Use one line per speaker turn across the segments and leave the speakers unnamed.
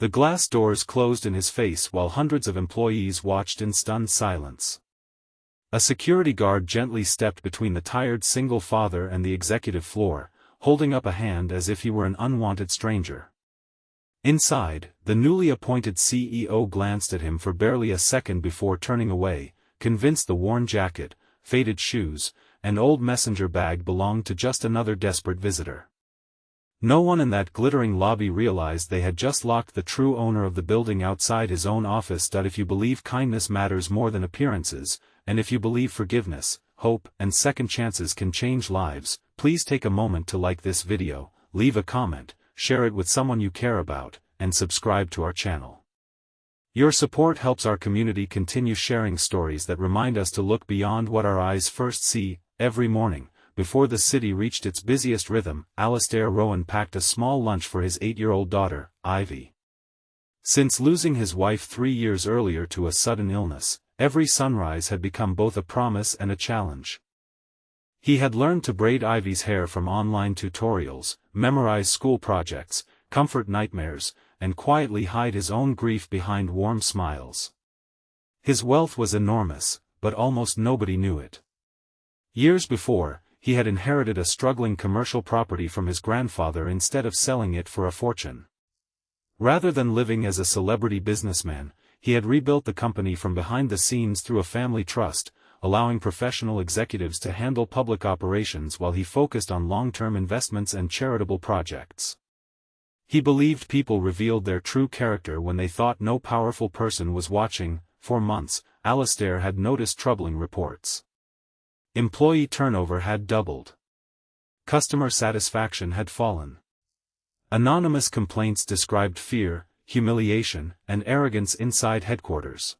The glass doors closed in his face while hundreds of employees watched in stunned silence. A security guard gently stepped between the tired single father and the executive floor, holding up a hand as if he were an unwanted stranger. Inside, the newly appointed CEO glanced at him for barely a second before turning away, convinced the worn jacket, faded shoes, and old messenger bag belonged to just another desperate visitor. No one in that glittering lobby realized they had just locked the true owner of the building outside his own office. If you believe kindness matters more than appearances, and if you believe forgiveness, hope, and second chances can change lives, please take a moment to like this video, leave a comment, share it with someone you care about, and subscribe to our channel. Your support helps our community continue sharing stories that remind us to look beyond what our eyes first see. Every morning, before the city reached its busiest rhythm, Alastair Rowan packed a small lunch for his 8-year-old daughter, Ivy. Since losing his wife 3 years earlier to a sudden illness, every sunrise had become both a promise and a challenge. He had learned to braid Ivy's hair from online tutorials, memorize school projects, comfort nightmares, and quietly hide his own grief behind warm smiles. His wealth was enormous, but almost nobody knew it. Years before, he had inherited a struggling commercial property from his grandfather instead of selling it for a fortune. Rather than living as a celebrity businessman, he had rebuilt the company from behind the scenes through a family trust, allowing professional executives to handle public operations while he focused on long-term investments and charitable projects. He believed people revealed their true character when they thought no powerful person was watching. For months, Alastair had noticed troubling reports. Employee turnover had doubled. Customer satisfaction had fallen. Anonymous complaints described fear, humiliation, and arrogance inside headquarters.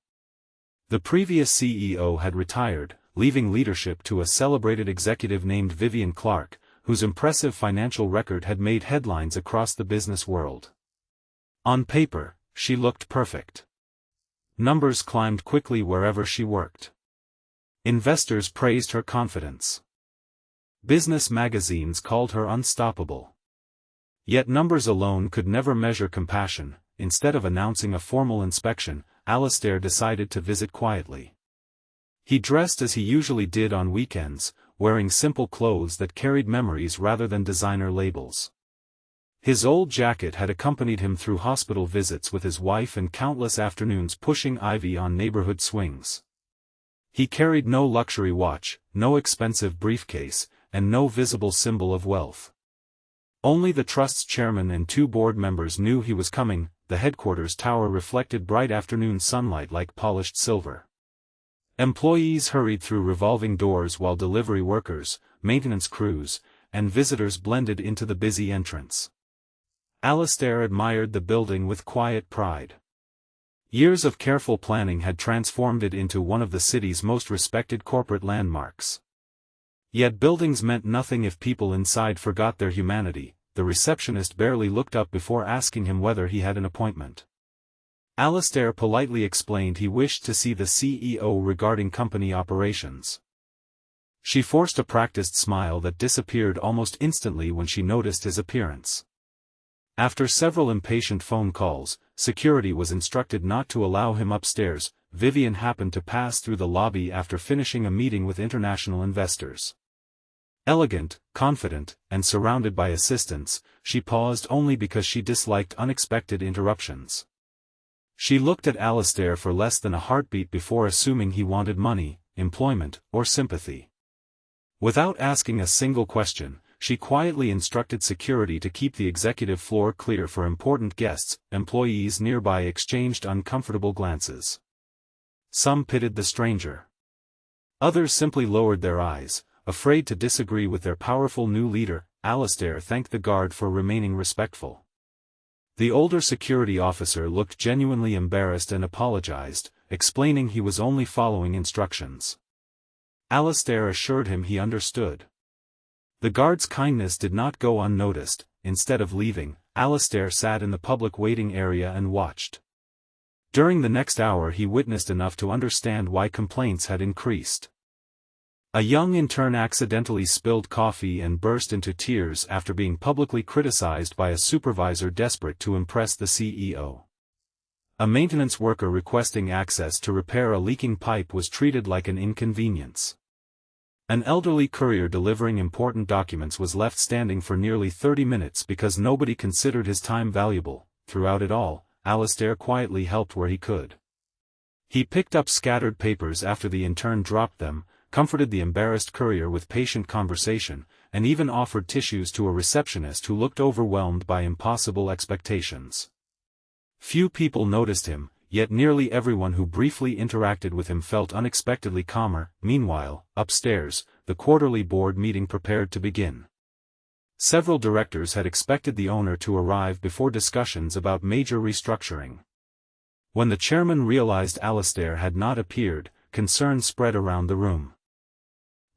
The previous CEO had retired, leaving leadership to a celebrated executive named Vivian Clark, whose impressive financial record had made headlines across the business world. On paper, she looked perfect. Numbers climbed quickly wherever she worked. Investors praised her confidence. Business magazines called her unstoppable. Yet numbers alone could never measure compassion. Instead of announcing a formal inspection, Alastair decided to visit quietly. He dressed as he usually did on weekends, wearing simple clothes that carried memories rather than designer labels. His old jacket had accompanied him through hospital visits with his wife and countless afternoons pushing Ivy on neighborhood swings. He carried no luxury watch, no expensive briefcase, and no visible symbol of wealth. Only the trust's chairman and 2 board members knew he was coming. The headquarters tower reflected bright afternoon sunlight like polished silver. Employees hurried through revolving doors while delivery workers, maintenance crews, and visitors blended into the busy entrance. Alastair admired the building with quiet pride. Years of careful planning had transformed it into one of the city's most respected corporate landmarks. Yet buildings meant nothing if people inside forgot their humanity. The receptionist barely looked up before asking him whether he had an appointment. Alastair politely explained he wished to see the CEO regarding company operations. She forced a practiced smile that disappeared almost instantly when she noticed his appearance. After several impatient phone calls, security was instructed not to allow him upstairs. Vivian happened to pass through the lobby after finishing a meeting with international investors. Elegant, confident, and surrounded by assistants, she paused only because she disliked unexpected interruptions. She looked at Alastair for less than a heartbeat before assuming he wanted money, employment, or sympathy. Without asking a single question, she quietly instructed security to keep the executive floor clear for important guests. Employees nearby exchanged uncomfortable glances. Some pitied the stranger. Others simply lowered their eyes, afraid to disagree with their powerful new leader. Alastair thanked the guard for remaining respectful. The older security officer looked genuinely embarrassed and apologized, explaining he was only following instructions. Alastair assured him he understood. The guard's kindness did not go unnoticed. Instead of leaving, Alastair sat in the public waiting area and watched. During the next hour he witnessed enough to understand why complaints had increased. A young intern accidentally spilled coffee and burst into tears after being publicly criticized by a supervisor desperate to impress the CEO. A maintenance worker requesting access to repair a leaking pipe was treated like an inconvenience. An elderly courier delivering important documents was left standing for nearly 30 minutes because nobody considered his time valuable. Throughout it all, Alistair quietly helped where he could. He picked up scattered papers after the intern dropped them, comforted the embarrassed courier with patient conversation, and even offered tissues to a receptionist who looked overwhelmed by impossible expectations. Few people noticed him, yet nearly everyone who briefly interacted with him felt unexpectedly calmer. Meanwhile, upstairs, the quarterly board meeting prepared to begin. Several directors had expected the owner to arrive before discussions about major restructuring. When the chairman realized Alistair had not appeared, concern spread around the room.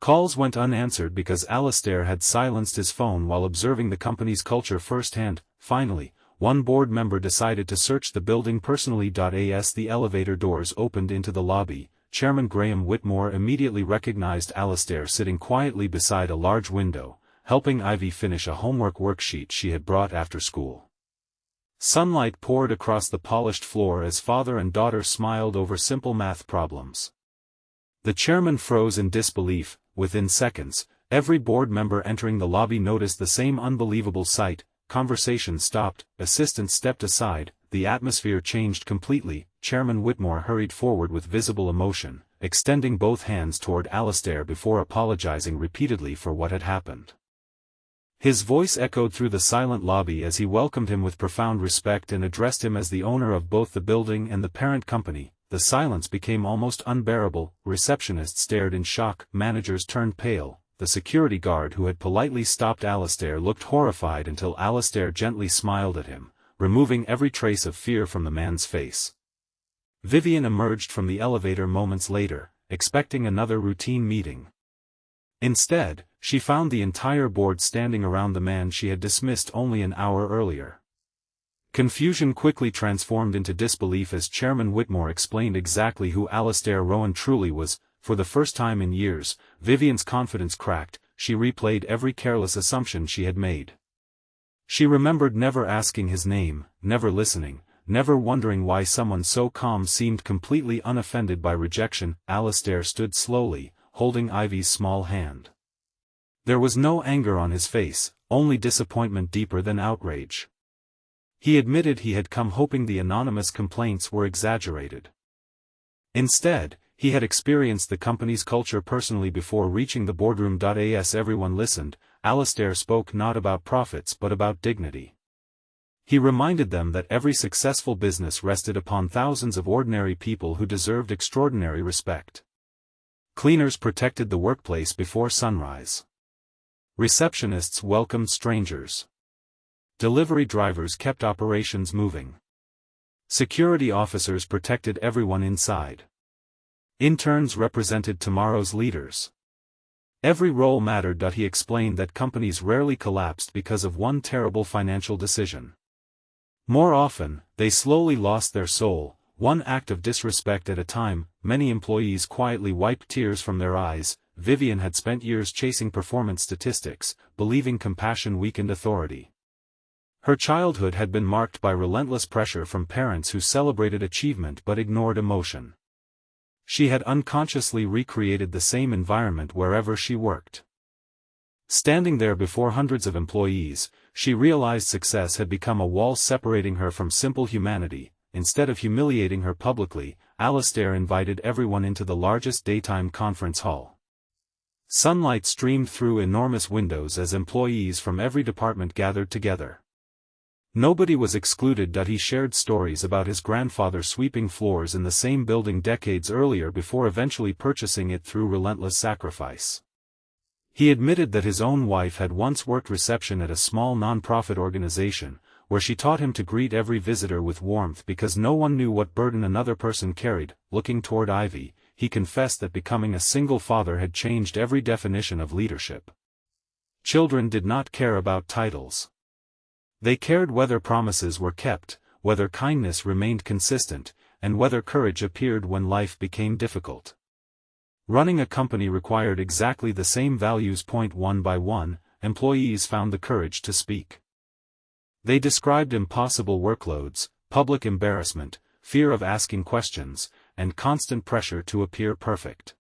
Calls went unanswered because Alistair had silenced his phone while observing the company's culture firsthand. Finally, one board member decided to search the building personally. As the elevator doors opened into the lobby, Chairman Graham Whitmore immediately recognized Alistair sitting quietly beside a large window, helping Ivy finish a homework worksheet she had brought after school. Sunlight poured across the polished floor as father and daughter smiled over simple math problems. The chairman froze in disbelief. Within seconds, every board member entering the lobby noticed the same unbelievable sight. Conversation stopped, assistants stepped aside, the atmosphere changed completely. Chairman Whitmore hurried forward with visible emotion, extending both hands toward Alistair before apologizing repeatedly for what had happened. His voice echoed through the silent lobby as he welcomed him with profound respect and addressed him as the owner of both the building and the parent company. The silence became almost unbearable. Receptionists stared in shock, managers turned pale. The security guard who had politely stopped Alistair looked horrified until Alistair gently smiled at him, removing every trace of fear from the man's face. Vivian emerged from the elevator moments later, expecting another routine meeting. Instead, she found the entire board standing around the man she had dismissed only an hour earlier. Confusion quickly transformed into disbelief as Chairman Whitmore explained exactly who Alistair Rowan truly was. For the first time in years, Vivian's confidence cracked. She replayed every careless assumption she had made. She remembered never asking his name, never listening, never wondering why someone so calm seemed completely unoffended by rejection. Alistair stood slowly, holding Ivy's small hand. There was no anger on his face, only disappointment deeper than outrage. He admitted he had come hoping the anonymous complaints were exaggerated. Instead, he had experienced the company's culture personally before reaching the boardroom. As everyone listened, Alistair spoke not about profits but about dignity. He reminded them that every successful business rested upon thousands of ordinary people who deserved extraordinary respect. Cleaners protected the workplace before sunrise. Receptionists welcomed strangers. Delivery drivers kept operations moving. Security officers protected everyone inside. Interns represented tomorrow's leaders. Every role mattered. He explained that companies rarely collapsed because of one terrible financial decision. More often, they slowly lost their soul, one act of disrespect at a time. Many employees quietly wiped tears from their eyes. Vivian had spent years chasing performance statistics, believing compassion weakened authority. Her childhood had been marked by relentless pressure from parents who celebrated achievement but ignored emotion. She had unconsciously recreated the same environment wherever she worked. Standing there before hundreds of employees, she realized success had become a wall separating her from simple humanity. Instead of humiliating her publicly, Alistair invited everyone into the largest daytime conference hall. Sunlight streamed through enormous windows as employees from every department gathered together. Nobody was excluded. He shared stories about his grandfather sweeping floors in the same building decades earlier before eventually purchasing it through relentless sacrifice. He admitted that his own wife had once worked reception at a small non-profit organization, where she taught him to greet every visitor with warmth because no one knew what burden another person carried. Looking toward Ivy, he confessed that becoming a single father had changed every definition of leadership. Children did not care about titles. They cared whether promises were kept, whether kindness remained consistent, and whether courage appeared when life became difficult. Running a company required exactly the same values. One by one, employees found the courage to speak. They described impossible workloads, public embarrassment, fear of asking questions, and constant pressure to appear perfect.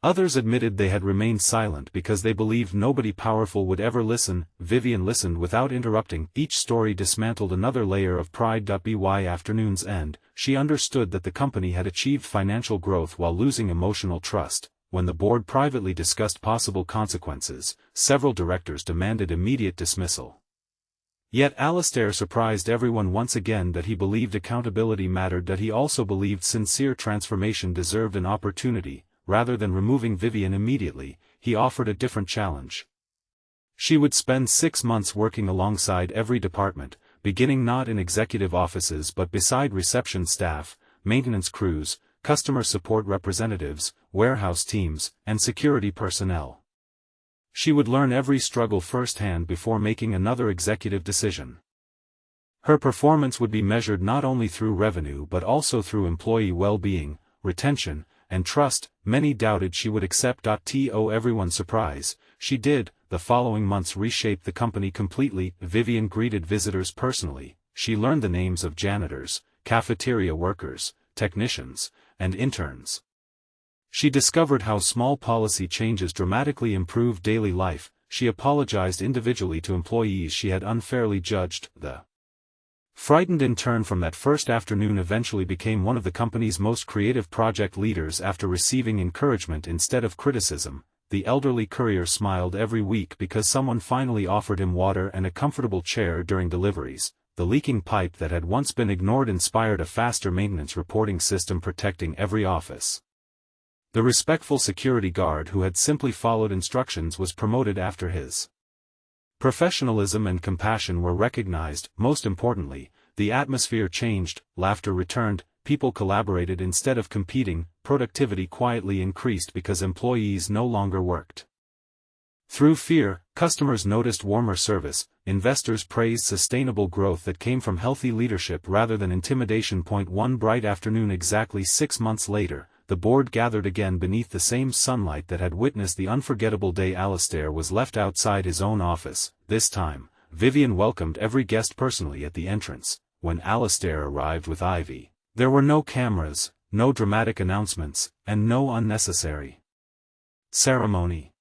Others admitted they had remained silent because they believed nobody powerful would ever listen. Vivian listened without interrupting. Each story dismantled another layer of pride. By afternoon's end, she understood that the company had achieved financial growth while losing emotional trust. When the board privately discussed possible consequences, several directors demanded immediate dismissal. Yet Alastair surprised everyone once again that he believed accountability mattered, that he also believed sincere transformation deserved an opportunity. Rather than removing Vivian immediately, he offered a different challenge. She would spend 6 months working alongside every department, beginning not in executive offices but beside reception staff, maintenance crews, customer support representatives, warehouse teams, and security personnel. She would learn every struggle firsthand before making another executive decision. Her performance would be measured not only through revenue but also through employee well-being, retention, and trust. Many doubted she would accept. To everyone's surprise, she did. The following months reshaped the company completely. Vivian greeted visitors personally. She learned the names of janitors, cafeteria workers, technicians, and interns. She discovered how small policy changes dramatically improved daily life. She apologized individually to employees she had unfairly judged. The frightened intern from that first afternoon eventually became one of the company's most creative project leaders after receiving encouragement instead of criticism. The elderly courier smiled every week because someone finally offered him water and a comfortable chair during deliveries. The leaking pipe that had once been ignored inspired a faster maintenance reporting system protecting every office. The respectful security guard who had simply followed instructions was promoted after his professionalism and compassion were recognized. Most importantly, the atmosphere changed, laughter returned, people collaborated instead of competing, productivity quietly increased because employees no longer worked through fear, customers noticed warmer service, investors praised sustainable growth that came from healthy leadership rather than intimidation. One bright afternoon exactly 6 months later, the board gathered again beneath the same sunlight that had witnessed the unforgettable day Alastair was left outside his own office. This time, Vivian welcomed every guest personally at the entrance. When Alastair arrived with Ivy, there were no cameras, no dramatic announcements, and no unnecessary ceremony.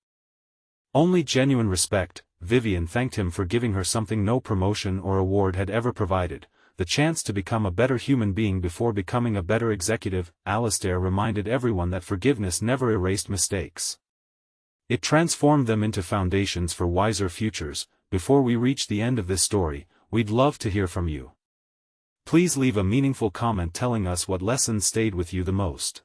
Only genuine respect. Vivian thanked him for giving her something no promotion or award had ever provided, the chance to become a better human being before becoming a better executive. Alastair reminded everyone that forgiveness never erased mistakes. It transformed them into foundations for wiser futures. Before we reach the end of this story, we'd love to hear from you. Please leave a meaningful comment telling us what lessons stayed with you the most.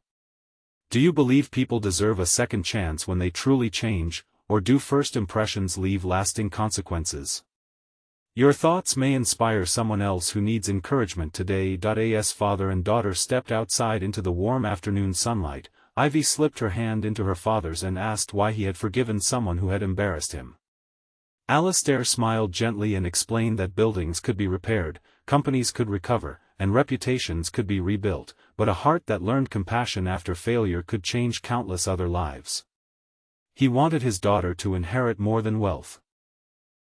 Do you believe people deserve a second chance when they truly change, or do first impressions leave lasting consequences? Your thoughts may inspire someone else who needs encouragement today. As father and daughter stepped outside into the warm afternoon sunlight, Ivy slipped her hand into her father's and asked why he had forgiven someone who had embarrassed him. Alastair smiled gently and explained that buildings could be repaired, companies could recover, and reputations could be rebuilt, but a heart that learned compassion after failure could change countless other lives. He wanted his daughter to inherit more than wealth.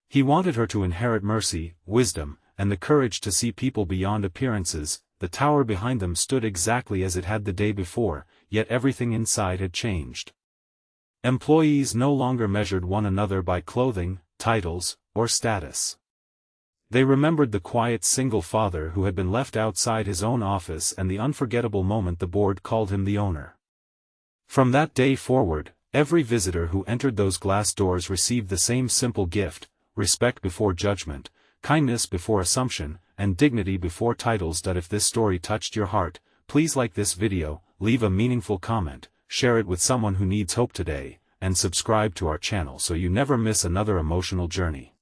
He wanted her to inherit mercy, wisdom, and the courage to see people beyond appearances. The tower behind them stood exactly as it had the day before, yet everything inside had changed. Employees no longer measured one another by clothing, titles, or status. They remembered the quiet single father who had been left outside his own office and the unforgettable moment the board called him the owner. From that day forward, every visitor who entered those glass doors received the same simple gift: respect before judgment, kindness before assumption, and dignity before titles. If this story touched your heart, please like this video, leave a meaningful comment, share it with someone who needs hope today, and subscribe to our channel so you never miss another emotional journey.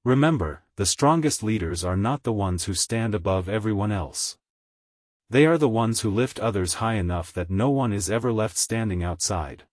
Remember, the strongest leaders are not the ones who stand above everyone else. They are the ones who lift others high enough that no one is ever left standing outside.